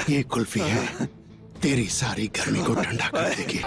ये कुल्फी है, तेरी सारी गर्मी को ठंडा कर देगी।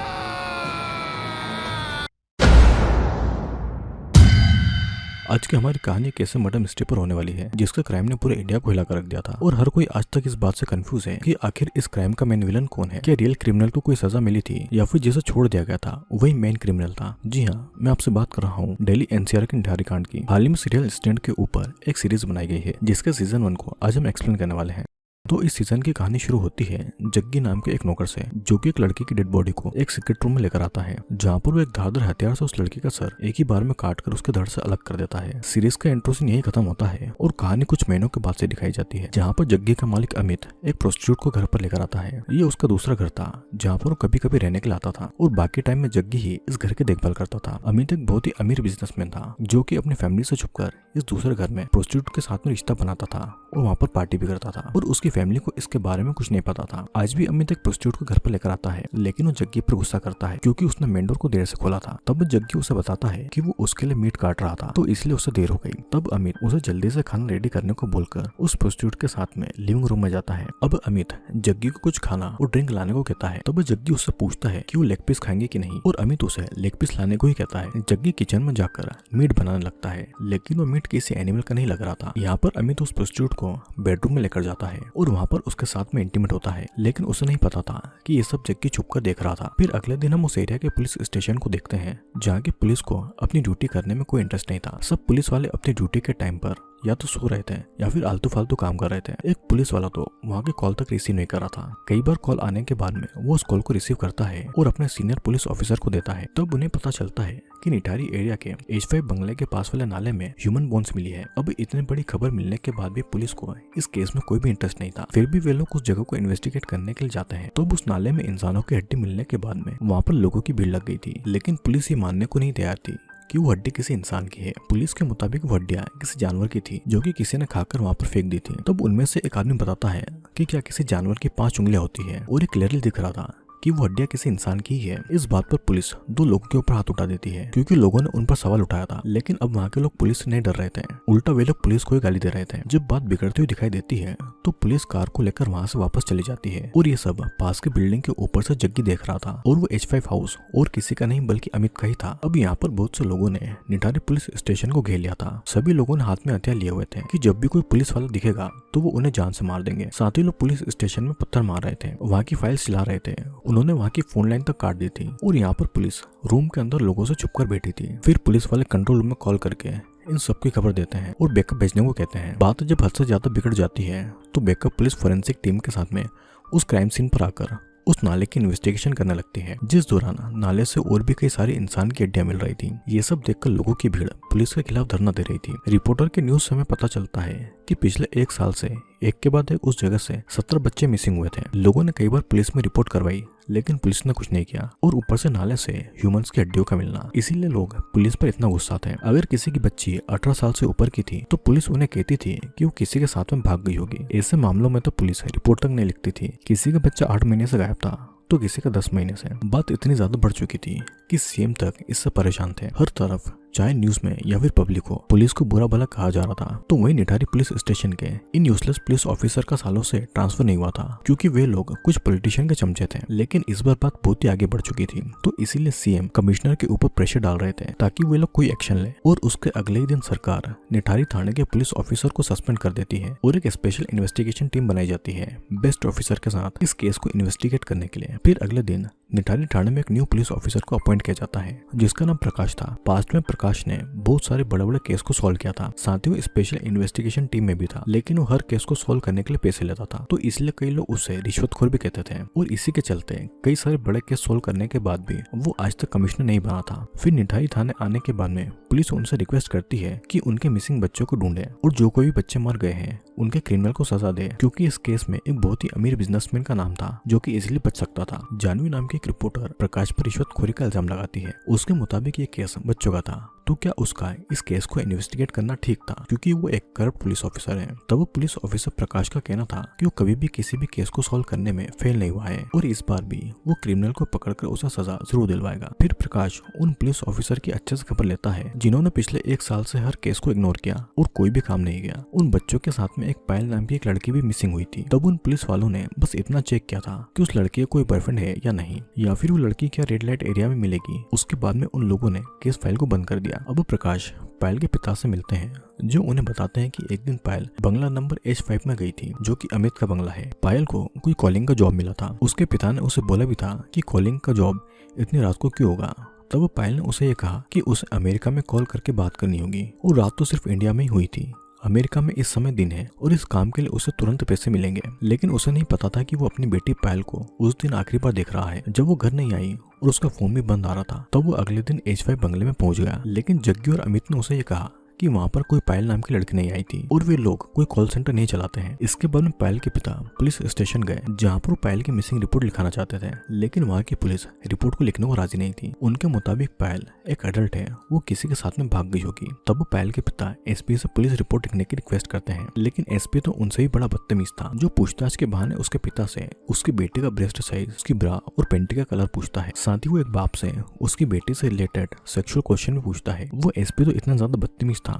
आज की हमारी कहानी एक ऐसे मर्डर मिस्ट्री पर होने वाली है जिसका क्राइम ने पूरे इंडिया को हिला कर रख दिया था और हर कोई आज तक इस बात से कंफ्यूज है कि आखिर इस क्राइम का मेन विलन कौन है। क्या रियल क्रिमिनल को कोई सजा मिली थी या फिर जिसे छोड़ दिया गया था वही मेन क्रिमिनल था। जी हाँ, मैं आपसे बात कर रहा हूँ दिल्ली एनसीआर के निठारी कांड की। हाल ही में सीरियल इंसिडेंट के ऊपर एक सीरीज बनाई गई है जिसके सीजन 1 को आज हम एक्सप्लेन करने वाले हैं। तो इस सीजन की कहानी शुरू होती है जग्गी नाम के एक नौकर से, जो कि एक लड़की की डेड बॉडी को एक सीक्रेट रूम में लेकर आता है, जहां पर वो एक धारदार हथियार से उस लड़की का सर एक ही बार में काटकर उसके धड़ से अलग कर देता है। सीरीज का इंट्रो सीन यही खत्म होता है और कहानी कुछ महीनों के बाद से दिखाई जाती है, जहाँ पर जग्गी का मालिक अमित एक प्रोस्टिट्यूट को घर पर लेकर आता है। ये उसका दूसरा घर था जहाँ पर वो कभी कभी रहने के लिए आता था और बाकी टाइम में जग्गी ही इस घर की देखभाल करता था। अमित एक बहुत ही अमीर बिजनेसमैन था जो कि अपनी फैमिली से छुपकर इस दूसरे घर में प्रोस्टिट्यूट के साथ में रिश्ता बनाता था और वहाँ पर पार्टी भी करता था और उसकी फैमिली को इसके बारे में कुछ नहीं पता था। आज भी अमित एक प्रोस्टिट्यूट को घर पर लेकर आता है, लेकिन वो जग्गी पर गुस्सा करता है क्योंकि उसने मेन डोर को देर से खोला था। तब जग्गी उसे बताता है कि वो उसके लिए मीट काट रहा था तो इसलिए उसे देर हो गई। तब अमित उसे जल्दी से खाना रेडी करने को बोलकर उस प्रोस्टिट्यूट के साथ में लिविंग रूम में जाता है। अब अमित जग्गी को कुछ खाना और ड्रिंक लाने को कहता है। तब जग्गी उससे पूछता है कि वो लेग पीस खाएंगे कि नहीं और अमित उसे लेग पीस लाने को ही कहता है। जग्गी किचन में जाकर मीट बनाने लगता है, लेकिन वो मीट किसी एनिमल का नहीं लग रहा था। यहाँ पर अमित उस प्रोस्टिट्यूट को बेडरूम में लेकर जाता है और वहाँ पर उसके साथ में इंटीमेट होता है, लेकिन उसे नहीं पता था कि ये सब जग्गी छुपकर देख रहा था। फिर अगले दिन हम उस एरिया के पुलिस स्टेशन को देखते हैं जहाँ की पुलिस को अपनी ड्यूटी करने में कोई इंटरेस्ट नहीं था। सब पुलिस वाले अपनी ड्यूटी के टाइम पर या तो सो रहे थे या फिर आलतू फालतू काम कर रहे थे। एक पुलिस वाला तो वहाँ के कॉल तक रिसीव नहीं कर रहा था। कई बार कॉल आने के बाद में वो उस कॉल को रिसीव करता है और अपने सीनियर पुलिस ऑफिसर को देता है। तब उन्हें पता चलता है कि निठारी एरिया के H5 बंगले के पास वाले नाले में ह्यूमन बोन्स मिली है। अब इतनी बड़ी खबर मिलने के बाद भी पुलिस को इस केस में कोई भी इंटरेस्ट नहीं था। फिर भी वे लोग उस जगह को इन्वेस्टिगेट करने के लिए जाते हैं। तब उस नाले में इंसानों की हड्डी मिलने के बाद में वहाँ पर लोगों की भीड़ लग गई थी, लेकिन पुलिस ये मानने को नहीं तैयार थी कि वो हड्डी किसी इंसान की है। पुलिस के मुताबिक वो हड्डियां किसी जानवर की थी जो कि किसी ने खाकर वहाँ पर फेंक दी थी। तब उनमें से एक आदमी बताता है कि क्या किसी जानवर की 5 उंगलियां होती है और ये क्लियरली दिख रहा था कि वो हड्डियां किसी इंसान की ही है। इस बात पर पुलिस 2 लोगों के ऊपर हाथ उठा देती है क्योंकि लोगों ने उन पर सवाल उठाया था, लेकिन अब वहाँ के लोग पुलिस से नहीं डर रहे थे, उल्टा वे लोग पुलिस को ही गाली दे रहे थे। जब बात बिगड़ती हुई दिखाई देती है तो पुलिस कार को लेकर वहाँ से वापस चली जाती है और ये सब पास की बिल्डिंग के ऊपर से जग्गी देख रहा था और वो H5 हाउस और किसी का नहीं बल्कि अमित का ही था। अब यहाँ पर बहुत से लोगों ने निठारी पुलिस स्टेशन को घेर लिया था। सभी लोगों ने हाथ में हथियार लिए हुए थे कि जब भी कोई पुलिस वाला दिखेगा तो वो उन्हें जान से मार देंगे। साथ ही लोग पुलिस स्टेशन में पत्थर मार रहे थे, वहाँ की फाइल्स चला रहे थे, उन्होंने वहाँ की फोन लाइन तक काट दी थी और यहाँ पर पुलिस रूम के अंदर लोगों से छुपकर बैठी थी। फिर पुलिस वाले कंट्रोल रूम में कॉल करके इन सब की खबर देते हैं और बैकअप भेजने को कहते हैं। बात जब हद से ज्यादा बिगड़ जाती है तो बैकअप पुलिस फोरेंसिक टीम के साथ में उस क्राइम सीन पर आकर उस नाले की इन्वेस्टिगेशन करने लगती है, जिस दौरान नाले से और भी कई सारी इंसान की हड्डियां मिल रही थी। ये सब देखकर लोगों की भीड़ पुलिस के खिलाफ धरना दे रही थी। रिपोर्टर के न्यूज से हमें पता चलता है कि पिछले 1 साल से एक के बाद एक उस जगह से 17 बच्चे मिसिंग हुए थे। लोगों ने कई बार पुलिस में रिपोर्ट करवाई, लेकिन पुलिस ने कुछ नहीं किया और ऊपर से नाले से ह्यूमंस की हड्डियों का मिलना, इसीलिए लोग पुलिस पर इतना गुस्सा थे। अगर किसी की बच्ची 18 साल से ऊपर की थी तो पुलिस उन्हें कहती थी कि वो किसी के साथ में भाग गई होगी। ऐसे मामलों में तो पुलिस रिपोर्ट तक नहीं लिखती थी। किसी का बच्चा 8 महीने से गायब था तो किसी का 10 महीने से। बात इतनी ज्यादा बढ़ चुकी थी कि सीएम तक इससे परेशान थे। हर तरफ चाहे न्यूज में या फिर पब्लिक हो, पुलिस को बुरा भला कहा जा रहा था। तो वही निठारी पुलिस स्टेशन के इन यूजलेस पुलिस ऑफिसर का सालों से ट्रांसफर नहीं हुआ था क्योंकि वे लोग कुछ पॉलिटिशियन के चमचे थे। लेकिन इस बार बात बहुत ही आगे बढ़ चुकी थी, तो इसीलिए सीएम कमिश्नर के ऊपर प्रेशर डाल रहे थे ताकि वे लोग कोई एक्शन ले। और उसके अगले ही दिन सरकार निठारी थाने के पुलिस ऑफिसर को सस्पेंड कर देती है और एक स्पेशल इन्वेस्टिगेशन टीम बनाई जाती है बेस्ट ऑफिसर के साथ इस केस को इन्वेस्टिगेट करने के लिए। फिर अगले दिन निठारी थाने में एक न्यू पुलिस ऑफिसर को अपॉइंट किया जाता है जिसका नाम प्रकाश था। पास्ट में प्रकाश ने बहुत सारे बड़े बड़े केस को सॉल्व किया था, साथ ही वो स्पेशल इन्वेस्टिगेशन टीम में भी था, लेकिन वो हर केस को सॉल्व करने के लिए पैसे लेता था, तो इसलिए कई लोग उसे रिश्वतखोर भी कहते थे। और इसी के चलते कई सारे बड़े केस सॉल्व करने के बाद भी वो आज तक कमिश्नर नहीं बना था। फिर निठारी थाने आने के बाद में पुलिस उनसे रिक्वेस्ट करती है कि उनके मिसिंग बच्चों को ढूंढे और जो कोई भी बच्चे मर गए हैं उनके क्रिमिनल को सजा दे, क्योंकि इस केस में एक बहुत ही अमीर बिजनेसमैन का नाम था जो कि इजीली बच सकता था। जानवी नाम की एक रिपोर्टर प्रकाश पर रिश्वतखोरी का इल्जाम लगाती है। उसके मुताबिक ये केस बच्चों का था, तो क्या उसका इस केस को इन्वेस्टिगेट करना ठीक था, क्योंकि वो एक करप्ट पुलिस ऑफिसर है। तब वो पुलिस ऑफिसर प्रकाश का कहना था कि वो कभी भी किसी भी केस को सॉल्व करने में फेल नहीं हुआ है और इस बार भी वो क्रिमिनल को पकड़कर उसे सजा जरूर दिलवाएगा। फिर प्रकाश उन पुलिस ऑफिसर की अच्छे से खबर लेता है जिन्होंने पिछले 1 साल से हर केस को इग्नोर किया और कोई भी काम नहीं किया। उन बच्चों के साथ में एक पायल नाम की एक लड़की भी मिसिंग हुई थी। तब उन पुलिस वालों ने बस इतना चेक किया था कि उस लड़की का कोई बॉयफ्रेंड है या नहीं, या फिर वो लड़की क्या रेड लाइट एरिया में मिलेगी। उसके बाद में उन लोगों ने केस फाइल को बंद कर दिया। अब प्रकाश पायल के पिता से मिलते हैं, जो उन्हें बताते हैं कि एक दिन पायल बंगला नंबर H5 में गई थी, जो कि अमित का बंगला है। पायल को कोई कॉलिंग का जॉब मिला था। उसके पिता ने उसे बोला भी था कि कॉलिंग का जॉब इतनी रात को क्यों होगा। तब पायल ने उसे ये कहा कि उसे अमेरिका में कॉल करके बात करनी होगी और रात तो सिर्फ इंडिया में ही हुई थी। अमेरिका में इस समय दिन है और इस काम के लिए उसे तुरंत पैसे मिलेंगे। लेकिन उसे नहीं पता था कि वो अपनी बेटी पायल को उस दिन आखिरी बार देख रहा है जब वो घर नहीं आई और उसका फोन भी बंद आ रहा था। तब वो अगले दिन H5 बंगले में पहुंच गया, लेकिन जग्गी और अमित ने उसे ये कहा कि वहाँ पर कोई पायल नाम की लड़की नहीं आई थी और वे लोग कोई कॉल सेंटर नहीं चलाते हैं। इसके बाद में पायल के पिता पुलिस स्टेशन गए, जहाँ पर वो पायल की मिसिंग रिपोर्ट लिखाना चाहते थे, लेकिन वहाँ की पुलिस रिपोर्ट को लिखने को राजी नहीं थी। उनके मुताबिक पायल एक अडल्ट है, वो किसी के साथ में भाग गई होगी। तब वो पायल के पिता एसपी से पुलिस रिपोर्ट लिखने की रिक्वेस्ट करते हैं, लेकिन एसपी तो उनसे भी बड़ा बदतमीज था, जो पूछताछ के बहाने उसके पिता से उसकी बेटी का ब्रेस्ट साइज, उसकी ब्रा और पेंटी का कलर पूछता है। साथ ही वो एक बाप से उसकी बेटी से रिलेटेड सेक्सुअल क्वेश्चन भी पूछता है। वो एसपी तो इतना ज्यादा बदतमीज था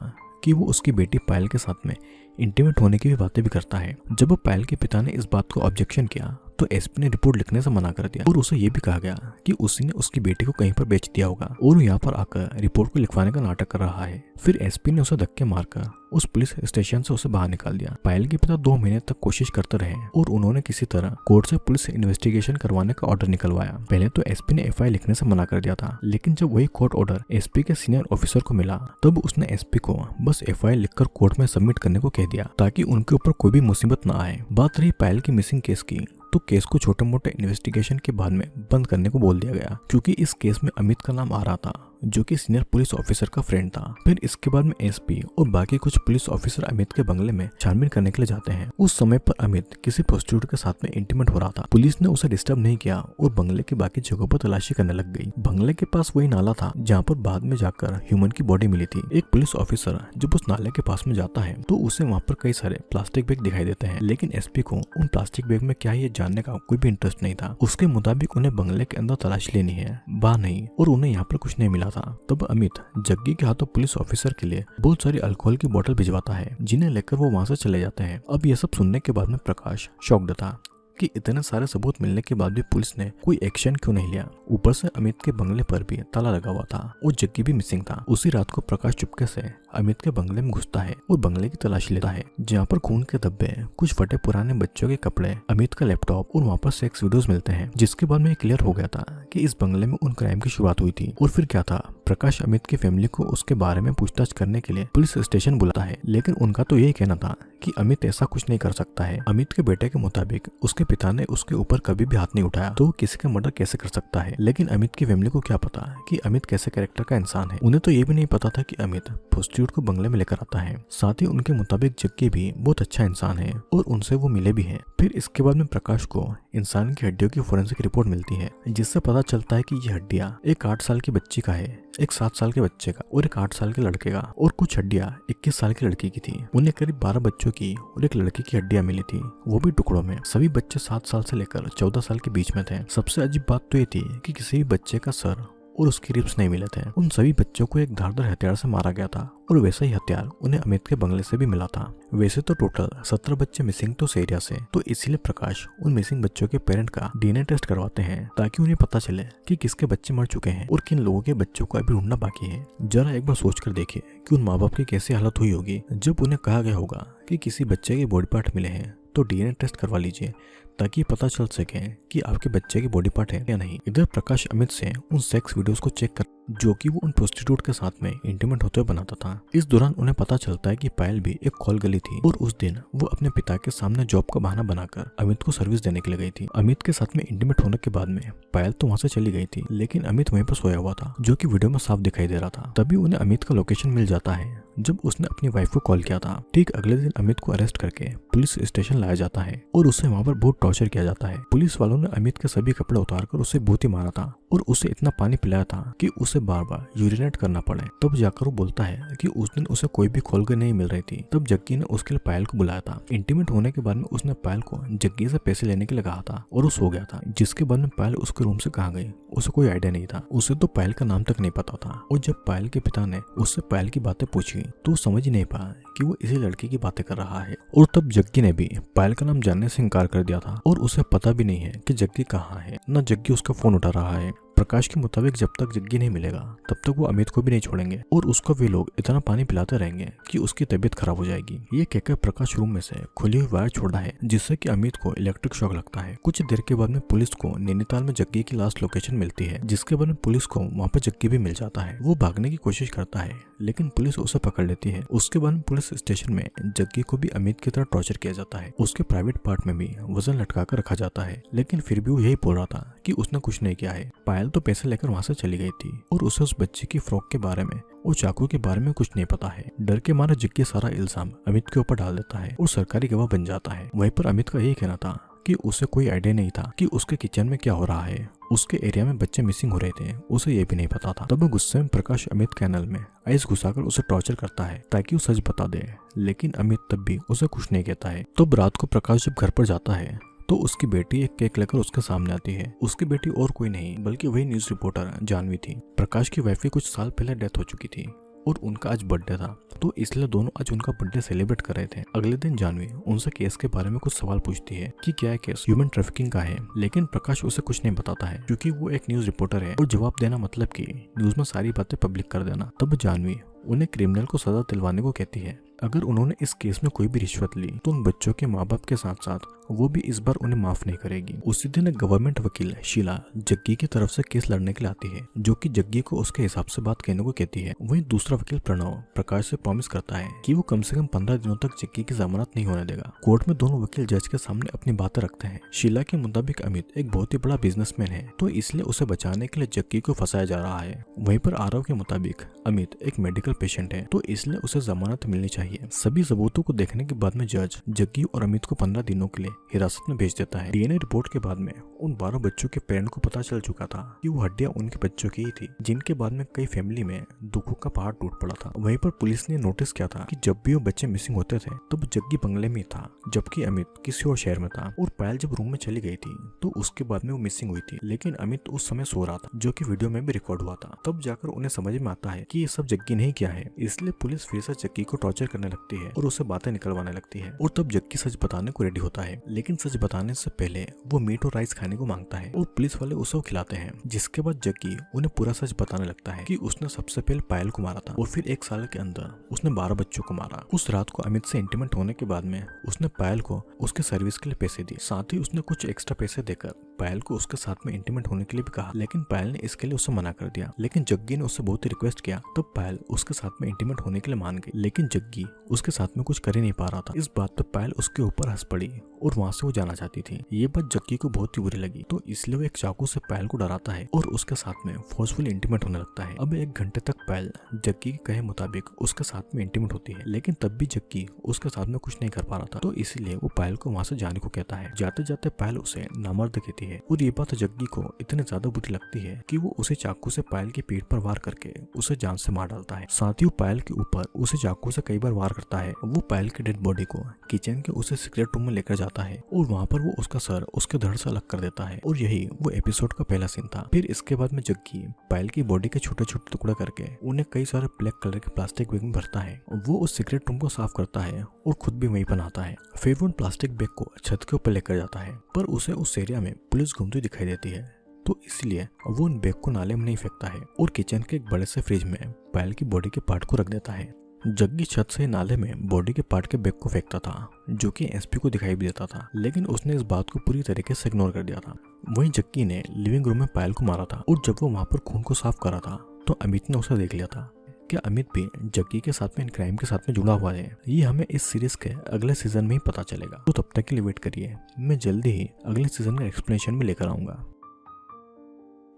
कि वो उसकी बेटी पायल के साथ में इंटीमेट होने की भी बातें भी करता है। जब वो पायल के पिता ने इस बात को ऑब्जेक्शन किया तो एसपी ने रिपोर्ट लिखने से मना कर दिया और उसे ये भी कहा गया कि उसी ने उसकी बेटी को कहीं पर बेच दिया होगा और वो यहाँ पर आकर रिपोर्ट को लिखवाने का नाटक कर रहा है। फिर एसपी ने उसे धक्के मारकर उस पुलिस स्टेशन से उसे बाहर निकाल दिया। पायल के पिता 2 महीने तक कोशिश करते रहे और उन्होंने किसी तरह कोर्ट से पुलिस इन्वेस्टिगेशन करवाने का ऑर्डर निकलवाया। पहले तो एसपी ने एफआईआर लिखने से मना कर दिया था, लेकिन जब वही कोर्ट ऑर्डर एसपी के सीनियर ऑफिसर को मिला तब उसने एसपी को बस एफआईआर लिखकर कोर्ट में सबमिट करने को कह दिया, ताकि उनके ऊपर कोई भी मुसीबत न आए। बात रही पायल की मिसिंग केस की, तो केस को छोटे मोटे इन्वेस्टिगेशन के बाद में बंद करने को बोल दिया गया, क्योंकि इस केस में अमित का नाम आ रहा था, जो कि सीनियर पुलिस ऑफिसर का फ्रेंड था। फिर इसके बाद में एसपी और बाकी कुछ पुलिस ऑफिसर अमित के बंगले में छानबीन करने के लिए जाते हैं। उस समय पर अमित किसी प्रोस्टिट्यूट के साथ में इंटीमेट हो रहा था। पुलिस ने उसे डिस्टर्ब नहीं किया और बंगले की बाकी जगहों पर तलाशी करने लग गई। बंगले के पास वही नाला था जहाँ पर बाद में जाकर ह्यूमन की बॉडी मिली थी। एक पुलिस ऑफिसर जब उस नाले के पास में जाता है तो उसे वहाँ पर कई सारे प्लास्टिक बैग दिखाई देते हैं, लेकिन एसपी को उन प्लास्टिक बैग में क्या है ये जानने का कोई भी इंटरेस्ट नहीं था। उसके मुताबिक उन्हें बंगले के अंदर तलाशी लेनी है, बाहर नहीं, और उन्हें यहाँ पर कुछ नहीं मिला था। तब अमित जग्गी के हाथों पुलिस ऑफिसर के लिए बहुत सारी अल्कोहल की बोतल भिजवाता है, जिन्हें लेकर वो वहां से चले जाते हैं। अब ये सब सुनने के बाद में प्रकाश शॉक्ड था कि इतने सारे सबूत मिलने के बाद भी पुलिस ने कोई एक्शन क्यों नहीं लिया। ऊपर से अमित के बंगले पर भी ताला लगा हुआ था और जग्गी भी मिसिंग था। उसी रात को प्रकाश चुपके से अमित के बंगले में घुसता है और बंगले की तलाशी लेता है, जहाँ पर खून के धब्बे, कुछ फटे पुराने बच्चों के कपड़े, अमित का लैपटॉप और वहाँ पर सेक्स वीडियोस मिलते हैं। जिसके बाद में क्लियर हो गया था कि इस बंगले में उन क्राइम की शुरुआत हुई थी। और फिर क्या था, प्रकाश अमित की फैमिली को उसके बारे में पूछताछ करने के लिए पुलिस स्टेशन बुलाता है, लेकिन उनका तो यही कहना था कि अमित ऐसा कुछ नहीं कर सकता है। अमित के बेटे के मुताबिक उसके पिता ने उसके ऊपर कभी भी हाथ नहीं उठाया, तो किसी का मर्डर कैसे कर सकता है। लेकिन अमित की फैमिली को क्या पता कि अमित कैसे कैरेक्टर का इंसान है। उन्हें तो ये भी नहीं पता था कि अमित प्रोस्टिट्यूट को बंगले में लेकर आता है। साथ ही उनके मुताबिक जग्गी भी बहुत अच्छा इंसान है और उनसे वो मिले भी हैं। फिर इसके बाद में प्रकाश को इंसान की हड्डियों की फोरेंसिक रिपोर्ट मिलती है, जिससे पता चलता है कि ये हड्डियां एक 8 साल की बच्ची का है, एक 7 साल के बच्चे का और एक 8 साल के लड़के का, और कुछ हड्डियां 21 साल की लड़की की थी। उन्हें करीब 12 बच्चों की और एक लड़की की हड्डियां मिली थी, वो भी टुकड़ों में। सभी बच्चे 7 साल से लेकर 14 साल के बीच में थे। सबसे अजीब बात तो ये थी कि किसी भी बच्चे का सर और उसकी रिब्स नहीं मिले थे। उन सभी बच्चों को एक धारदार हथियार से मारा गया था और वैसा ही हथियार उन्हें अमित के बंगले से भी मिला था। वैसे तो टोटल 17 बच्चे मिसिंग तो एरिया से, तो इसीलिए प्रकाश उन मिसिंग बच्चों के पेरेंट का डीएनए टेस्ट करवाते हैं, ताकि उन्हें पता चले कि किसके बच्चे मर चुके हैं और किन लोगों के बच्चों को अभी ढूंढना बाकी है। जरा एक बार सोच कर देखिए कि उन माँ बाप की कैसी हालत हुई होगी जब उन्हें कहा गया होगा कि किसी बच्चे के बॉडी पार्ट मिले हैं तो डीएनए टेस्ट करवा लीजिए, ताकि पता चल सके कि आपके बच्चे के बॉडी पार्ट है या नहीं। इधर प्रकाश अमित से उन सेक्स वीडियोस को चेक कर जो कि वो उन प्रोस्टिट्यूट के साथ में इंटीमेट होते हुए बनाता था। इस दौरान उन्हें पता चलता है कि पायल भी एक कॉल गली थी और उस दिन वो अपने पिता के सामने जॉब का बहाना बनाकर अमित को सर्विस देने के लिए गई थी। अमित के साथ में इंटीमेट होने के बाद में पायल तो वहां से चली गई थी, लेकिन अमित वहीं पर सोया हुआ था, जो कि वीडियो में साफ दिखाई दे रहा था। तभी उन्हें अमित का लोकेशन मिल जाता है जब उसने अपनी वाइफ को कॉल किया था। ठीक अगले दिन अमित को अरेस्ट करके पुलिस स्टेशन लाया जाता है और उसे वहाँ पर बहुत टॉर्चर किया जाता है। पुलिस वालों ने अमित के सभी कपड़े उतारकर उसे बहुत ही मारा था और उसे इतना पानी पिलाया था कि उसे बार बार यूरिनेट करना पड़े। तब जाकर वो बोलता है कि उस दिन उसे कोई भी खोलकर नहीं मिल रही थी। तब जग्गी ने उसके लिए पायल को बुलाया था। इंटीमेट होने के बाद में उसने पायल को जग्गी से पैसे लेने के लिए कहा था और वो सो गया था। जिसके बाद में पायल उसके रूम से कहाँ गई उसे कोई आइडिया नहीं था। उसे तो पायल का नाम तक नहीं पता था। और जब पायल के पिता ने उससे पायल की बातें पूछी तो वो समझ ही नहीं पाया कि वो इसी लड़के की बातें कर रहा है। और तब जग्गी ने भी पायल का नाम जानने से इनकार कर दिया था और उसे पता भी नहीं है कि जग्गी कहाँ है, न जग्गी उसका फोन उठा रहा है। प्रकाश के मुताबिक जब तक जग्गी नहीं मिलेगा तब तक वो अमित को भी नहीं छोड़ेंगे और उसको वे लोग इतना पानी पिलाते रहेंगे कि उसकी तबीयत खराब हो जाएगी। ये कहकर प्रकाश रूम में से खुली हुई वायर छोड़ता है जिससे कि अमित को इलेक्ट्रिक शॉक लगता है। कुछ देर के बाद में पुलिस को नैनीताल में जग्गी की लास्ट लोकेशन मिलती है, जिसके बाद में पुलिस को वहाँ पर जग्गी भी मिल जाता है। वो भागने की कोशिश करता है लेकिन पुलिस उसे पकड़ लेती है। उसके बाद में पुलिस स्टेशन में जग्गी को भी अमित की तरह टॉर्चर किया जाता है। उसके प्राइवेट पार्ट में भी वजन लटका कर रखा जाता है लेकिन फिर भी वो यही बोल रहा था कि उसने कुछ नहीं किया है। पायल तो पैसे लेकर वहाँ से चली गई थी और उसे उस बच्चे की फ्रॉक के बारे में और चाकू के बारे में कुछ नहीं पता है। डर के मारे जग्गी सारा इल्जाम अमित के ऊपर डाल देता है और सरकारी गवाह बन जाता है। वहीं पर अमित का यही कहना था कि उसे कोई आइडिया नहीं था कि उसके किचन में क्या हो रहा है। उसके एरिया में बच्चे मिसिंग हो रहे थे, उसे ये भी नहीं पता था। तब गुस्से में प्रकाश अमित कैनल में आइस घुसाकर उसे टॉर्चर करता है ताकि वो सच बता दे, लेकिन अमित तब भी उसे कुछ नहीं कहता है। तब रात को प्रकाश जब घर पर जाता है तो उसकी बेटी एक केक लेकर उसके सामने आती है। उसकी बेटी और कोई नहीं बल्कि वही न्यूज रिपोर्टर जानवी थी। प्रकाश की वाइफ की कुछ साल पहले डेथ हो चुकी थी और उनका आज बर्थडे था, तो इसलिए दोनों आज उनका बर्थडे सेलिब्रेट कर रहे थे। अगले दिन जानवी उनसे केस के बारे में कुछ सवाल पूछती है कि क्या केस ह्यूमन ट्रैफिकिंग का है, लेकिन प्रकाश उसे कुछ नहीं बताता है क्योंकि वो एक न्यूज रिपोर्टर है और जवाब देना मतलब कि न्यूज में सारी बातें पब्लिक कर देना। तब जानवी उन्हें क्रिमिनल को सजा दिलवाने को कहती है। अगर उन्होंने इस केस में कोई भी रिश्वत ली तो उन बच्चों के माँ बाप के साथ साथ वो भी इस बार उन्हें माफ नहीं करेगी। उसी दिन एक गवर्नमेंट वकील शीला जग्गी की तरफ से केस लड़ने के लिए आती है, जो कि जग्गी को उसके हिसाब से बात कहने को कहती है। वहीं दूसरा वकील प्रणव प्रकाश से प्रॉमिस करता है कि वो कम से कम 15 दिनों तक जग्गी की जमानत नहीं होने देगा। कोर्ट में दोनों वकील जज के सामने अपनी बातें रखते हैं। शीला के मुताबिक अमित एक बहुत ही बड़ा बिजनेसमैन है, तो इसलिए उसे बचाने के लिए जग्गी को फंसाया जा रहा है। वहीं पर आरव के मुताबिक अमित एक मेडिकल पेशेंट है, तो इसलिए उसे जमानत मिलनी चाहिए। सभी सबूतों को देखने के बाद में जज जग्गी और अमित को 15 दिनों के लिए हिरासत में भेज देता है। डीएनए रिपोर्ट के बाद में उन 12 बच्चों के पेरेंट को पता चल चुका था कि वो हड्डियां उनके बच्चों की ही थी, जिनके बाद में कई फैमिली में दुखों का पहाड़ टूट पड़ा था। वहीं पर पुलिस ने नोटिस किया था कि जब भी वो बच्चे मिसिंग होते थे तब जग्गी बंगले में था, जबकि अमित किसी और शहर में था। और पायल जब रूम में चली गई थी तो उसके बाद में वो मिसिंग हुई थी, लेकिन अमित उस समय सो रहा था, जो कि वीडियो में भी रिकॉर्ड हुआ था। तब जाकर उन्हें समझ में आता है कि ये सब जग्गी ने ही किया है, इसलिए पुलिस फिर से जग्गी को टॉर्चर करने लगती है और उसे बातें निकलवाने लगती है। और तब जग्गी सच बताने को रेडी होता है, लेकिन सच बताने से पहले वो मीट और राइस खाने को मांगता है और पुलिस वाले उसे खिलाते हैं। जिसके बाद जग्गी उन्हें पूरा सच बताने लगता है कि उसने सबसे पहले पायल को मारा था और फिर 1 साल के अंदर उसने 12 बच्चों को मारा। उस रात को अमित से इंटीमेट होने के बाद में उसने पायल को उसके सर्विस के लिए पैसे दिए, साथ ही उसने कुछ एक्स्ट्रा पैसे देकर पायल को उसके साथ में इंटीमेट होने के लिए भी कहा, लेकिन पायल ने इसके लिए उसे मना कर दिया। लेकिन जग्गी ने उससे बहुत ही रिक्वेस्ट किया, तो पायल उसके साथ में इंटीमेट होने के लिए मान गई, लेकिन जग्गी उसके साथ में कुछ कर ही नहीं पा रहा था। इस बात पर पायल उसके ऊपर हंस पड़ी और वहाँ से वो जाना चाहती थी। ये बात जग्गी को बहुत ही बुरी लगी, तो इसलिए वो एक चाकू से पायल को डराता है और उसके साथ में फोर्सफुली इंटीमेट होने लगता है। अब 1 घंटे तक पायल जग्गी के कहे मुताबिक उसके साथ में इंटीमेट होती है, लेकिन तब भी जग्गी उसके साथ में कुछ नहीं कर पा रहा था, तो इसलिए वो पायल को वहाँ से जाने को कहता है। जाते जाते पायल उसे नामर्द कहती है और ये बात जग्गी को इतने ज्यादा बुरी लगती है कि वो उसे चाकू से पायल की पीठ पर वार करके उसे जान से मार डालता है। साथ ही वो पायल के ऊपर उसे चाकू से कई बार वार करता है। वो पायल की डेड बॉडी को किचन के उसे सीक्रेट रूम में लेकर जाता है और वहाँ पर वो उसका सर उसके धड़ से अलग कर देता है। और यही वो एपिसोड का पहला सीन था। फिर इसके बाद में जग्गी पायल की बॉडी के छोटे छोटे टुकड़े करके उन्हें कई सारे ब्लैक कलर के प्लास्टिक बैग में भरता है। वो उस सीक्रेट रूम को साफ करता है और खुद भी वहीं बनाता है। फिर वो उन प्लास्टिक बैग को छत के ऊपर लेकर जाता है, पर उसे उस एरिया में पुलिस घूमती दिखाई देती है, तो इसलिए वो उन बैग को नाले में नहीं फेंकता है और किचन के एक बड़े से फ्रिज में पायल की बॉडी के पार्ट को रख देता है। जग्गी छत से नाले में बॉडी के पार्ट के बैग को फेंकता था, जो कि एसपी को दिखाई भी देता था, लेकिन उसने इस बात को पूरी तरीके से इग्नोर कर दिया था। वहीं जग्गी ने लिविंग रूम में पायल को मारा था और जब वो वहाँ पर खून को साफ कर रहा था तो अमित ने उसे देख लिया था। क्या अमित भी जग्गी के साथ में इन क्राइम के साथ में जुड़ा हुआ है? ये हमें इस सीरीज के अगले सीजन में ही पता चलेगा, तो तब तक के लिए वेट करिए। मैं जल्दी ही अगले सीजन का एक्सप्लेनेशन भी लेकर आऊंगा।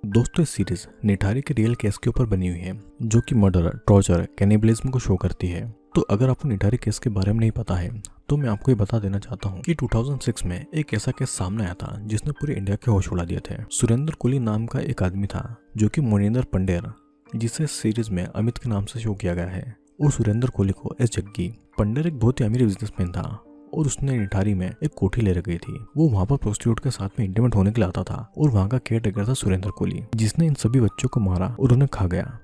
दोस्तों, इस सीरीज निठारी के रियल केस के ऊपर बनी हुई है, जो कि मर्डर, टॉर्चर, कैनिबलिज्म को शो करती है। तो अगर आपको निठारी केस के बारे में नहीं पता है तो मैं आपको ये बता देना चाहता हूँ कि 2006 में एक ऐसा केस सामने आया था जिसने पूरे इंडिया के होश उड़ा दिए थे। सुरेंद्र कोहली नाम का एक आदमी था जो कि मोनिंदर पंडेर, जिसे सीरीज में अमित के नाम से शो किया गया है, और सुरेंद्र कोहली को एस जग्गी। पंडेर एक बहुत ही अमीर बिजनेसमैन था और उसने निठारी में एक कोठी ले रखी थी। वो वहाँ पर प्रोस्टिट्यूट के साथ में इंटीमेट होने के लिए आता था और वहाँ का केयर टेकर था सुरेंद्र कोहली, जिसने इन सभी बच्चों को मारा और उन्हें खा गया।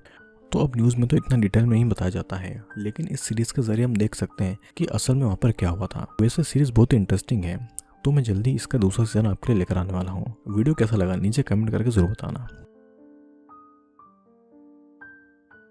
तो अब न्यूज़ में तो इतना डिटेल में नहीं बताया जाता है, लेकिन इस सीरीज के जरिए हम देख सकते हैं कि असल में वहाँ पर क्या हुआ था। वैसे सीरीज बहुत ही इंटरेस्टिंग है, तो मैं जल्दी इसका दूसरा सीजन आपके लिए लेकर आने वाला हूँ। वीडियो कैसा लगा नीचे कमेंट करके जरूर बताना।